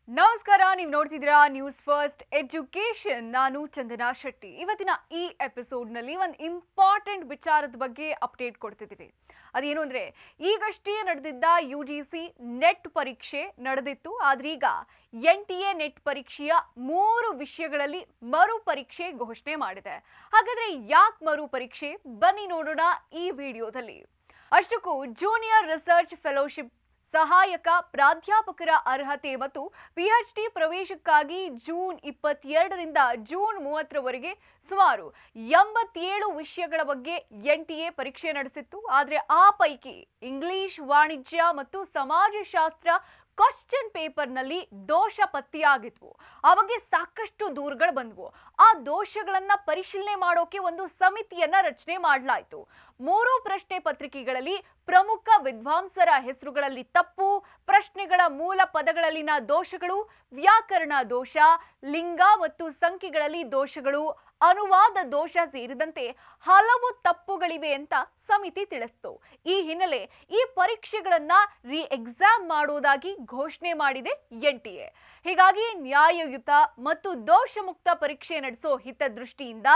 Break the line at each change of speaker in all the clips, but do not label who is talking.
ನಮಸ್ಕಾರ, ನೀವು ನೋಡ್ತಿದ್ದೀರಾ ನ್ಯೂಸ್ ಫಸ್ಟ್ ಎಜುಕೇಶನ್. ನಾನು ಚಂದನಾ ಶೆಟ್ಟಿ. ಇವತ್ತಿನ ಈ ಎಪಿಸೋಡ್ನಲ್ಲಿ ಒಂದು ಇಂಪಾರ್ಟೆಂಟ್ ವಿಚಾರದ ಬಗ್ಗೆ ಅಪ್ಡೇಟ್ ಕೊಡ್ತಿದ್ದೀವಿ. ಅದೇನು ಅಂದರೆ, ಈಗಷ್ಟೇ ನಡೆದಿದ್ದ UGC ನೆಟ್ ಪರೀಕ್ಷೆ ನಡೆದಿತ್ತು. ಆದ್ರೆ ಈಗ NTA ನೆಟ್ ಪರೀಕ್ಷೆಯ 3 ವಿಷಯಗಳಲ್ಲಿ ಮರು ಪರೀಕ್ಷೆ ಘೋಷಣೆ ಮಾಡಿದೆ. ಹಾಗಾದ್ರೆ ಯಾಕೆ ಮರು ಪರೀಕ್ಷೆ? ಬನ್ನಿ ನೋಡೋಣ ಈ ವಿಡಿಯೋದಲ್ಲಿ. ಅಷ್ಟಕ್ಕೂ ಜೂನಿಯರ್ ರಿಸರ್ಚ್ ಫೆಲೋಶಿಪ್ ಸಹಾಯಕ ಪ್ರಾಧ್ಯಾಪಕರ ಅರ್ಹತೆ ಮತ್ತು PhD ಪ್ರವೇಶಕ್ಕಾಗಿ ಜೂನ್ 22ರಿಂದ ಜೂನ್ 30ರವರೆಗೆ ಸುಮಾರು 87 ವಿಷಯಗಳ ಬಗ್ಗೆ NTA ಪರೀಕ್ಷೆ ನಡೆಸಿತ್ತು. ಆದರೆ ಆ ಪೈಕಿ ಇಂಗ್ಲಿಷ್, ವಾಣಿಜ್ಯ ಮತ್ತು ಸಮಾಜಶಾಸ್ತ್ರ ಕ್ವಶ್ಚನ್ ಪೇಪರ್ನಲ್ಲಿ ದೋಷ ಪತ್ತೆಯಾಗಿದ್ವು. ಆ ಬಗ್ಗೆ ಸಾಕಷ್ಟು ದೂರುಗಳು ಬಂದವು. ಆ ದೋಷಗಳನ್ನ ಪರಿಶೀಲನೆ ಮಾಡೋಕೆ ಒಂದು ಸಮಿತಿಯನ್ನ ರಚನೆ ಮಾಡಲಾಯಿತು. 3 ಪ್ರಶ್ನೆ ಪತ್ರಿಕೆಗಳಲ್ಲಿ ಪ್ರಮುಖ ವಿದ್ವಾಂಸರ ಹೆಸರುಗಳಲ್ಲಿ ತಪ್ಪು, ಪ್ರಶ್ನೆಗಳ ಮೂಲ ಪದಗಳಲ್ಲಿನ ದೋಷಗಳು, ವ್ಯಾಕರಣ ದೋಷ, ಲಿಂಗ ಮತ್ತು ಸಂಖ್ಯೆಗಳಲ್ಲಿ ದೋಷಗಳು, ಅನುವಾದ ದೋಷ ಸೇರಿದಂತೆ ಹಲವು ತಪ್ಪುಗಳಿವೆ ಅಂತ ಸಮಿತಿ ತಿಳಿಸಿತು. ಈ ಹಿನ್ನೆಲೆ ಈ ಪರೀಕ್ಷೆಗಳನ್ನ ಎಕ್ಸಾಮ್ ಮಾಡೋದಾಗಿ ಘೋಷಣೆ ಮಾಡಿದೆ NTA. ಹೀಗಾಗಿ ನ್ಯಾಯಯುತ ಮತ್ತು ದೋಷಮುಕ್ತ ಪರೀಕ್ಷೆ ನಡೆಸೋ ಹಿತದೃಷ್ಟಿಯಿಂದ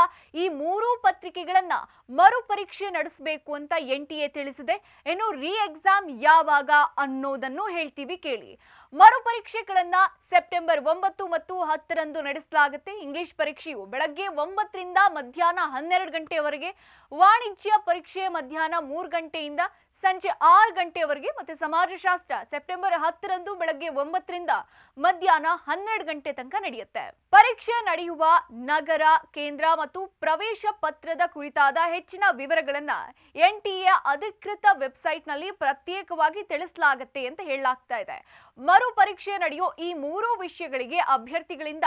ಈ 3 ಪತ್ರಿಕೆಗಳನ್ನ ಮರು ಪರೀಕ್ಷೆ ನಡೆಸಬೇಕು ಅಂತ NTA ತಿಳಿಸಿದೆ. ಇನ್ನು ಎಕ್ಸಾಮ್ ಯಾವಾಗ ಅನ್ನೋದನ್ನು ಹೇಳ್ತೀವಿ ಕೇಳಿ. ಮರು ಪರೀಕ್ಷೆಗಳನ್ನ ಸೆಪ್ಟೆಂಬರ್ 9 ಮತ್ತು 10ರಂದು ನಡೆಸಲಾಗುತ್ತೆ. ಇಂಗ್ಲಿಷ್ ಪರೀಕ್ಷೆಯು ಬೆಳಗ್ಗೆ 9ರಿಂದ ಮಧ್ಯಾಹ್ನ 12 ಗಂಟೆವರೆಗೆ, ವಾಣಿಜ್ಯ ಪರೀಕ್ಷೆ ಮಧ್ಯಾಹ್ನ 3 ಗಂಟೆಯಿಂದ ಸಂಜೆ 6 ಗಂಟೆವರೆಗೆ ಮತ್ತು ಸಮಾಜಶಾಸ್ತ್ರ ಸೆಪ್ಟೆಂಬರ್ 10ರಂದು ಬೆಳಗ್ಗೆ 9ರಿಂದ ಮಧ್ಯಾಹ್ನ 12 ಗಂಟೆ ತನಕ ನಡೆಯುತ್ತೆ. ಪರೀಕ್ಷೆ ನಡೆಯುವ ನಗರ, ಕೇಂದ್ರ ಮತ್ತು ಪ್ರವೇಶ ಪತ್ರದ ಕುರಿತಾದ ಹೆಚ್ಚಿನ ವಿವರಗಳನ್ನ NTA ಅಧಿಕೃತ ವೆಬ್ಸೈಟ್ನಲ್ಲಿ ಪ್ರತ್ಯೇಕವಾಗಿ ತಿಳಿಸಲಾಗುತ್ತೆ ಅಂತ ಹೇಳಲಾಗ್ತಾ ಇದೆ. ಮರು ಪರೀಕ್ಷೆ ನಡೆಯೋ ಈ 3 ವಿಷಯಗಳಿಗೆ ಅಭ್ಯರ್ಥಿಗಳಿಂದ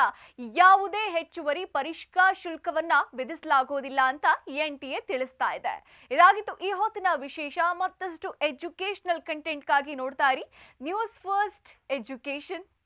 ಯಾವುದೇ ಹೆಚ್ಚುವರಿ ಪರೀಕ್ಷಾ ಶುಲ್ಕವನ್ನ ವಿಧಿಸಲಾಗುವುದಿಲ್ಲ ಅಂತ NTA ತಿಳಿಸ್ತಾ ಇದೆ. ಇದಾಗಿತ್ತು ಈ ಹೊತ್ತಿನ ವಿಶೇಷ. ಮತ್ತಷ್ಟು ಎಜುಕೇಶನಲ್ ಕಂಟೆಂಟ್ಗಾಗಿ ನೋಡ್ತಾ ಇರಿ ನ್ಯೂಸ್ ಫಸ್ಟ್ ಎಜುಕೇಶನ್.